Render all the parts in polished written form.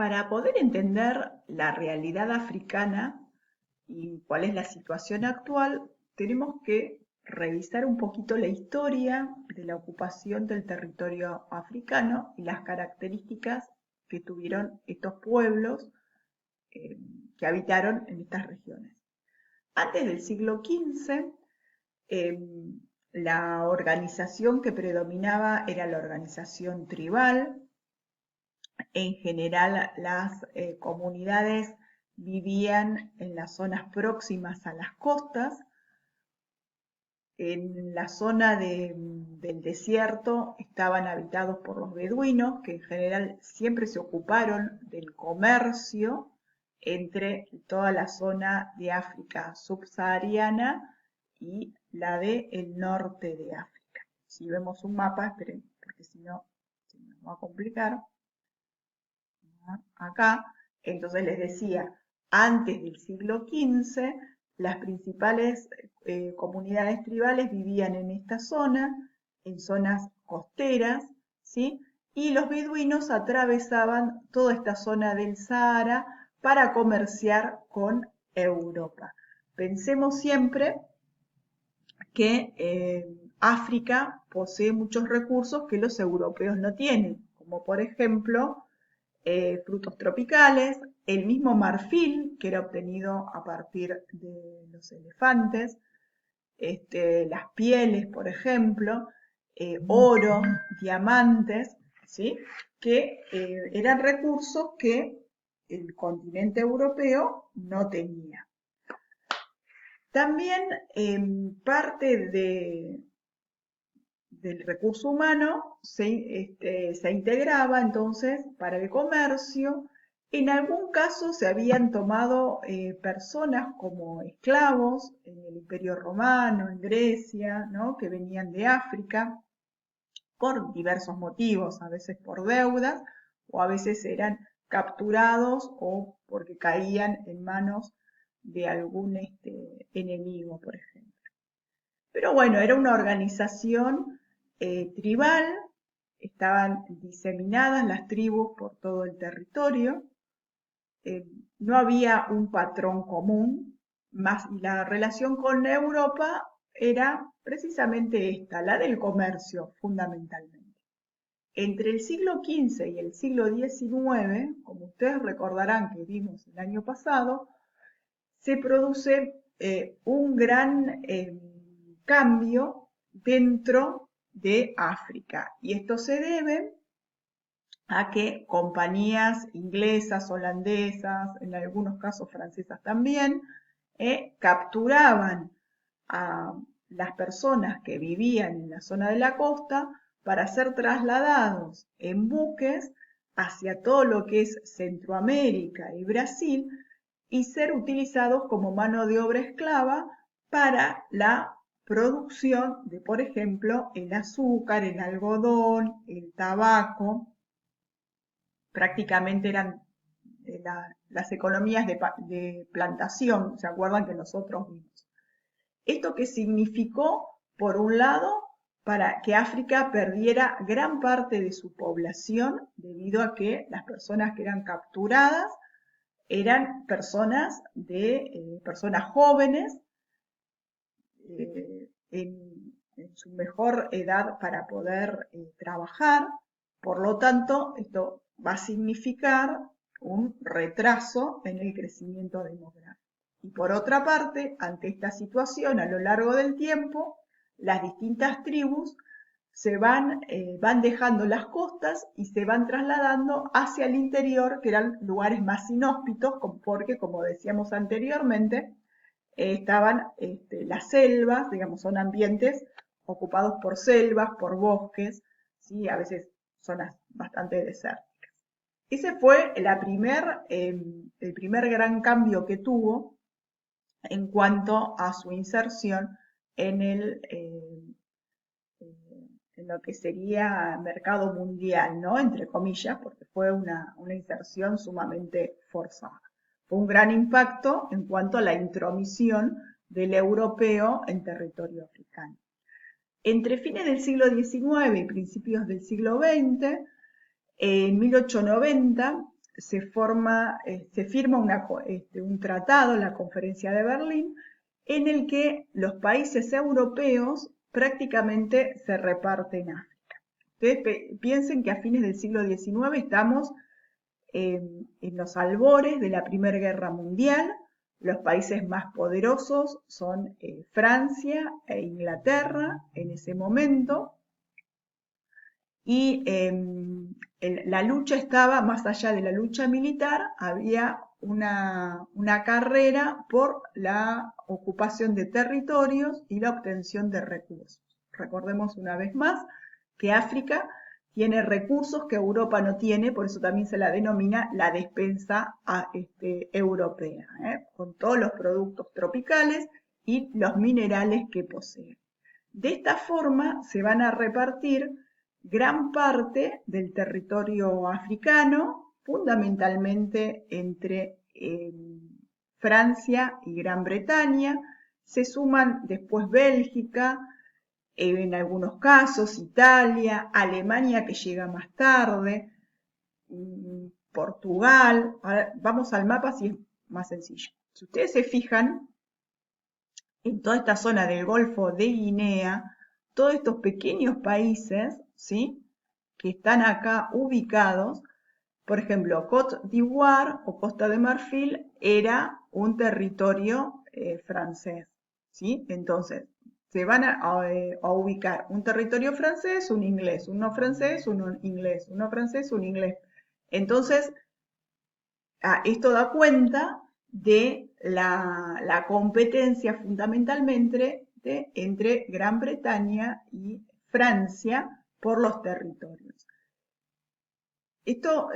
Para poder entender la realidad africana y cuál es la situación actual, tenemos que revisar un poquito la historia de la ocupación del territorio africano y las características que tuvieron estos pueblos eh, que habitaron en estas regiones. Antes del siglo XV, eh, la organización que predominaba era la organización tribal. En general, las comunidades vivían en las zonas próximas a las costas. En la zona del desierto estaban habitados por los beduinos, que en general siempre se ocuparon del comercio entre toda la zona de África subsahariana y la del norte de África. Si vemos un mapa, esperen, porque si no se nos va a complicar. Acá, entonces les decía, antes del siglo XV, las principales comunidades tribales vivían en esta zona, en zonas costeras, ¿sí? Y los beduinos atravesaban toda esta zona del Sahara para comerciar con Europa. Pensemos siempre que África posee muchos recursos que los europeos no tienen, como por ejemplo frutos tropicales, el mismo marfil que era obtenido a partir de los elefantes, las pieles, por ejemplo, oro, diamantes, ¿sí? Que eran recursos que el continente europeo no tenía. También parte del recurso humano se integraba entonces para el comercio. En algún caso se habían tomado personas como esclavos en el Imperio Romano, en Grecia, ¿no? Que venían de África por diversos motivos, a veces por deudas o a veces eran capturados o porque caían en manos de algún enemigo, por ejemplo. Pero bueno, era una organización tribal, estaban diseminadas las tribus por todo el territorio, eh, no había un patrón común, más y la relación con Europa era precisamente esta, la del comercio fundamentalmente. Entre el siglo XV y el siglo XIX, como ustedes recordarán que vimos el año pasado, se produce un gran cambio dentro de África. Y esto se debe a que compañías inglesas, holandesas, en algunos casos francesas también, capturaban a las personas que vivían en la zona de la costa para ser trasladados en buques hacia todo lo que es Centroamérica y Brasil y ser utilizados como mano de obra esclava para la producción de, por ejemplo, el azúcar, el algodón, el tabaco. Prácticamente eran las economías de plantación, ¿se acuerdan que nosotros vimos? ¿Esto qué significó? Por un lado, para que África perdiera gran parte de su población debido a que las personas que eran capturadas eran personas jóvenes en su mejor edad para poder trabajar. Por lo tanto, esto va a significar un retraso en el crecimiento demográfico. Y por otra parte, ante esta situación, a lo largo del tiempo, las distintas tribus van dejando las costas y se van trasladando hacia el interior, que eran lugares más inhóspitos, porque, como decíamos anteriormente, estaban las selvas, digamos, son ambientes ocupados por selvas, por bosques, ¿sí? A veces zonas bastante desérticas. Ese fue el primer gran cambio que tuvo en cuanto a su inserción en en lo que sería mercado mundial, ¿no? Entre comillas, porque fue una inserción sumamente forzada. Fue un gran impacto en cuanto a la intromisión del europeo en territorio africano. Entre fines del siglo XIX y principios del siglo XX, en 1890 se firma un tratado, la Conferencia de Berlín, en el que los países europeos prácticamente se reparten África. Ustedes piensen que a fines del siglo XIX estamos en los albores de la Primera Guerra Mundial. Los países más poderosos son Francia e Inglaterra en ese momento. Y la lucha estaba, más allá de la lucha militar, había una carrera por la ocupación de territorios y la obtención de recursos. Recordemos una vez más que África tiene recursos que Europa no tiene, por eso también se la denomina la despensa europea, con todos los productos tropicales y los minerales que posee. De esta forma se van a repartir gran parte del territorio africano, fundamentalmente entre Francia y Gran Bretaña. Se suman después Bélgica, en algunos casos Italia, Alemania que llega más tarde, Portugal. Ahora vamos al mapa si es más sencillo. Si ustedes se fijan, en toda esta zona del Golfo de Guinea, todos estos pequeños países, ¿sí?, que están acá ubicados, por ejemplo, Côte d'Ivoire o Costa de Marfil era un territorio francés, ¿sí? Entonces, se van a ubicar un territorio francés, un inglés, uno francés, uno inglés, uno francés, un inglés. Entonces, esto da cuenta de la competencia fundamentalmente entre Gran Bretaña y Francia por los territorios. Esto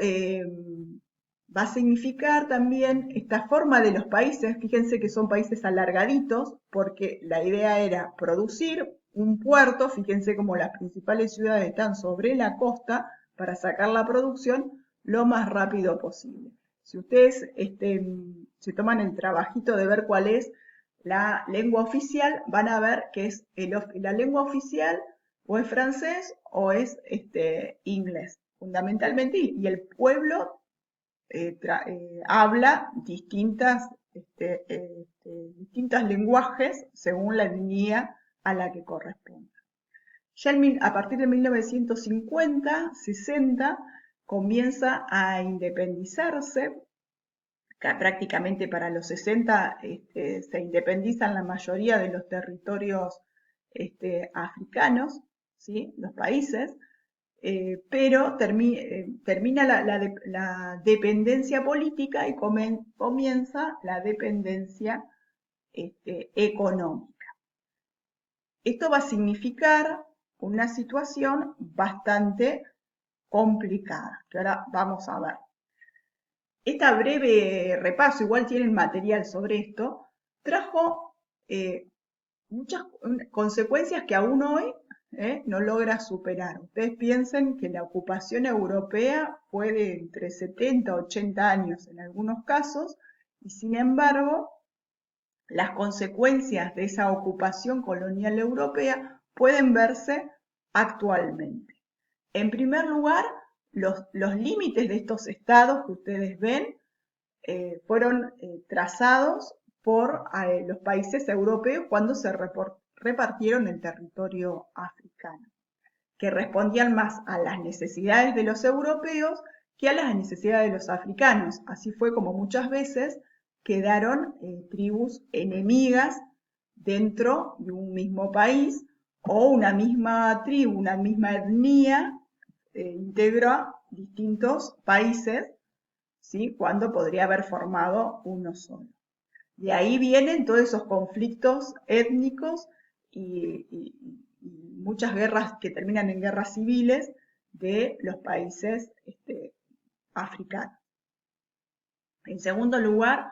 va a significar también esta forma de los países. Fíjense que son países alargaditos porque la idea era producir un puerto. Fíjense como las principales ciudades están sobre la costa para sacar la producción lo más rápido posible. Si ustedes se toman el trabajito de ver cuál es la lengua oficial, van a ver que es la lengua oficial o es francés o es inglés, fundamentalmente, y el pueblo habla distintos lenguajes según la etnia a la que corresponde. Ya a partir de 1950, 60, comienza a independizarse. Prácticamente para los 60 se independizan la mayoría de los territorios africanos, ¿sí?, los países, pero termina la dependencia política y comienza la dependencia económica. Esto va a significar una situación bastante complicada, que ahora vamos a ver. Esta breve repaso, igual tienen material sobre esto, trajo muchas consecuencias que aún hoy no logra superar. Ustedes piensen que la ocupación europea fue de entre 70 a 80 años en algunos casos, y sin embargo, las consecuencias de esa ocupación colonial europea pueden verse actualmente. En primer lugar, los límites de estos estados que ustedes ven fueron trazados por los países europeos cuando se repartieron el territorio africano, que respondían más a las necesidades de los europeos que a las necesidades de los africanos. Así fue como muchas veces quedaron tribus enemigas dentro de un mismo país, o una misma tribu, una misma etnia integra distintos países, ¿sí?, cuando podría haber formado uno solo. De ahí vienen todos esos conflictos étnicos y muchas guerras que terminan en guerras civiles de los países africanos. En segundo lugar,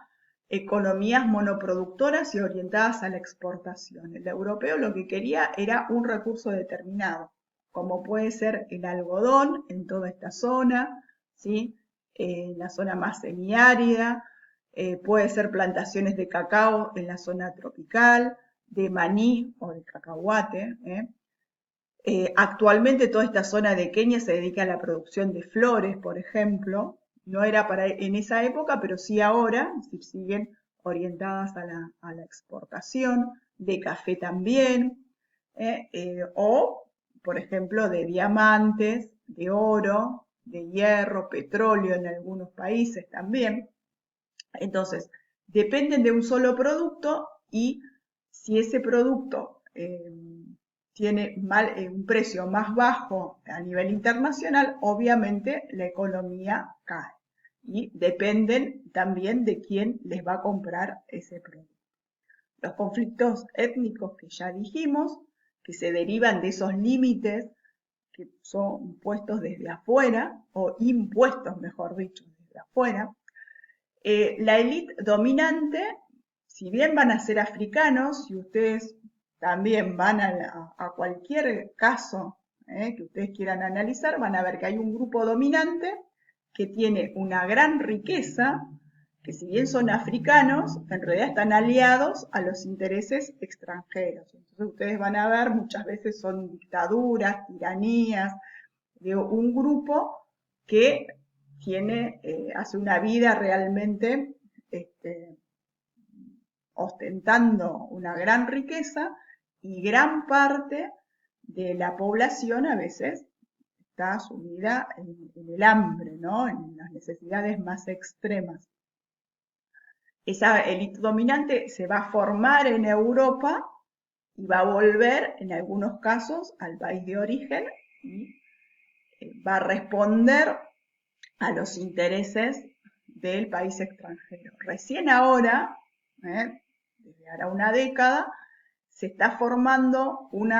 economías monoproductoras y orientadas a la exportación. El europeo lo que quería era un recurso determinado, como puede ser el algodón en toda esta zona, ¿sí?, en la zona más semiárida, puede ser plantaciones de cacao en la zona tropical, de maní o de cacahuate. Actualmente toda esta zona de Kenia se dedica a la producción de flores, por ejemplo, no era para en esa época, pero sí ahora, es decir, siguen orientadas a la exportación, de café también, o, por ejemplo, de diamantes, de oro, de hierro, petróleo en algunos países también. Entonces, dependen de un solo producto y si ese producto tiene un precio más bajo a nivel internacional, obviamente la economía cae. Y dependen también de quién les va a comprar ese producto. Los conflictos étnicos que ya dijimos, que se derivan de esos límites que son puestos desde afuera, o impuestos, mejor dicho, desde afuera. La élite dominante, si bien van a ser africanos, si ustedes también van a cualquier caso que ustedes quieran analizar, van a ver que hay un grupo dominante que tiene una gran riqueza, que si bien son africanos, en realidad están aliados a los intereses extranjeros. Entonces ustedes van a ver, muchas veces son dictaduras, tiranías, de un grupo que tiene, hace una vida realmente ostentando una gran riqueza y gran parte de la población a veces está sumida en el hambre, ¿no? En las necesidades más extremas. Esa élite dominante se va a formar en Europa y va a volver, en algunos casos, al país de origen y va a responder a los intereses del país extranjero. Recién ahora, desde ahora una década, se está formando un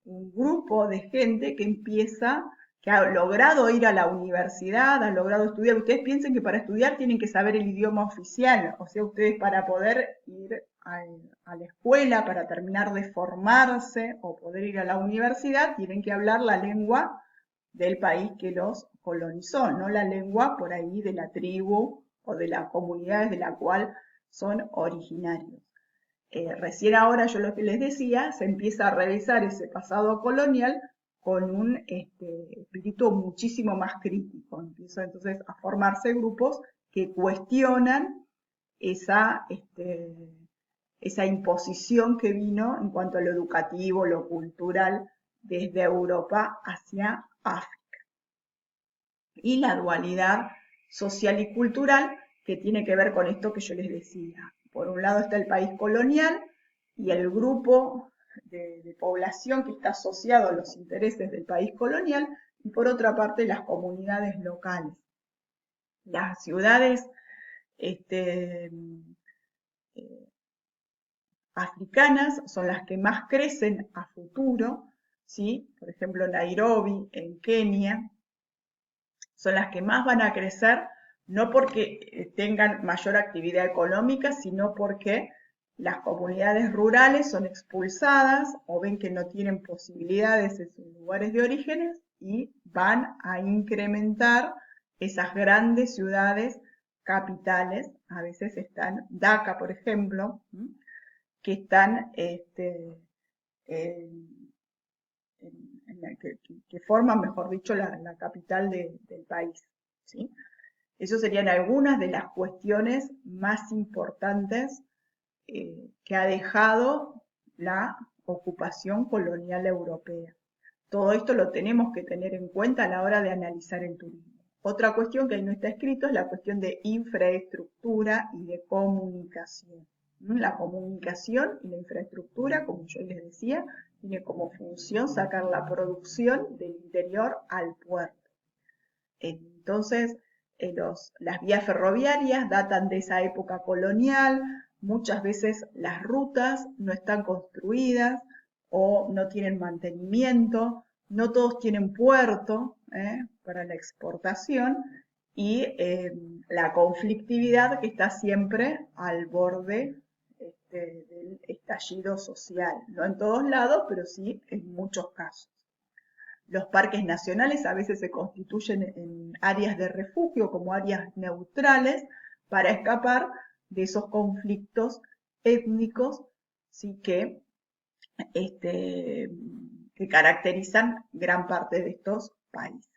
grupo de gente que empieza, que ha logrado ir a la universidad, ha logrado estudiar. Ustedes piensen que para estudiar tienen que saber el idioma oficial, o sea, ustedes para poder ir a la escuela, para terminar de formarse o poder ir a la universidad, tienen que hablar la lengua del país que los colonizó, no la lengua por ahí de la tribu o de las comunidades de la cual son originarios. Recién ahora yo lo que les decía, se empieza a revisar ese pasado colonial con un espíritu muchísimo más crítico. Empieza entonces a formarse grupos que cuestionan esa, esa imposición que vino en cuanto a lo educativo, lo cultural, desde Europa hacia África. Y la dualidad social y cultural que tiene que ver con esto que yo les decía. Por un lado está el país colonial y el grupo de población que está asociado a los intereses del país colonial, y por otra parte las comunidades locales. Las ciudades africanas son las que más crecen a futuro, ¿sí? Por ejemplo, Nairobi, en Kenia, son las que más van a crecer, no porque tengan mayor actividad económica, sino porque las comunidades rurales son expulsadas o ven que no tienen posibilidades en sus lugares de orígenes y van a incrementar esas grandes ciudades capitales. A veces están Dhaka, por ejemplo, que están que forman, mejor dicho, la capital del país, ¿sí? Esas serían algunas de las cuestiones más importantes que ha dejado la ocupación colonial europea. Todo esto lo tenemos que tener en cuenta a la hora de analizar el turismo. Otra cuestión que ahí no está escrito es la cuestión de infraestructura y de comunicación. La comunicación y la infraestructura, como yo les decía, tiene como función sacar la producción del interior al puerto. Entonces, las vías ferroviarias datan de esa época colonial, muchas veces las rutas no están construidas o no tienen mantenimiento, no todos tienen puerto para la exportación y la conflictividad que está siempre al borde del estallido social. No en todos lados, pero sí en muchos casos. Los parques nacionales a veces se constituyen en áreas de refugio, como áreas neutrales, para escapar de esos conflictos étnicos, ¿sí? Que caracterizan gran parte de estos países.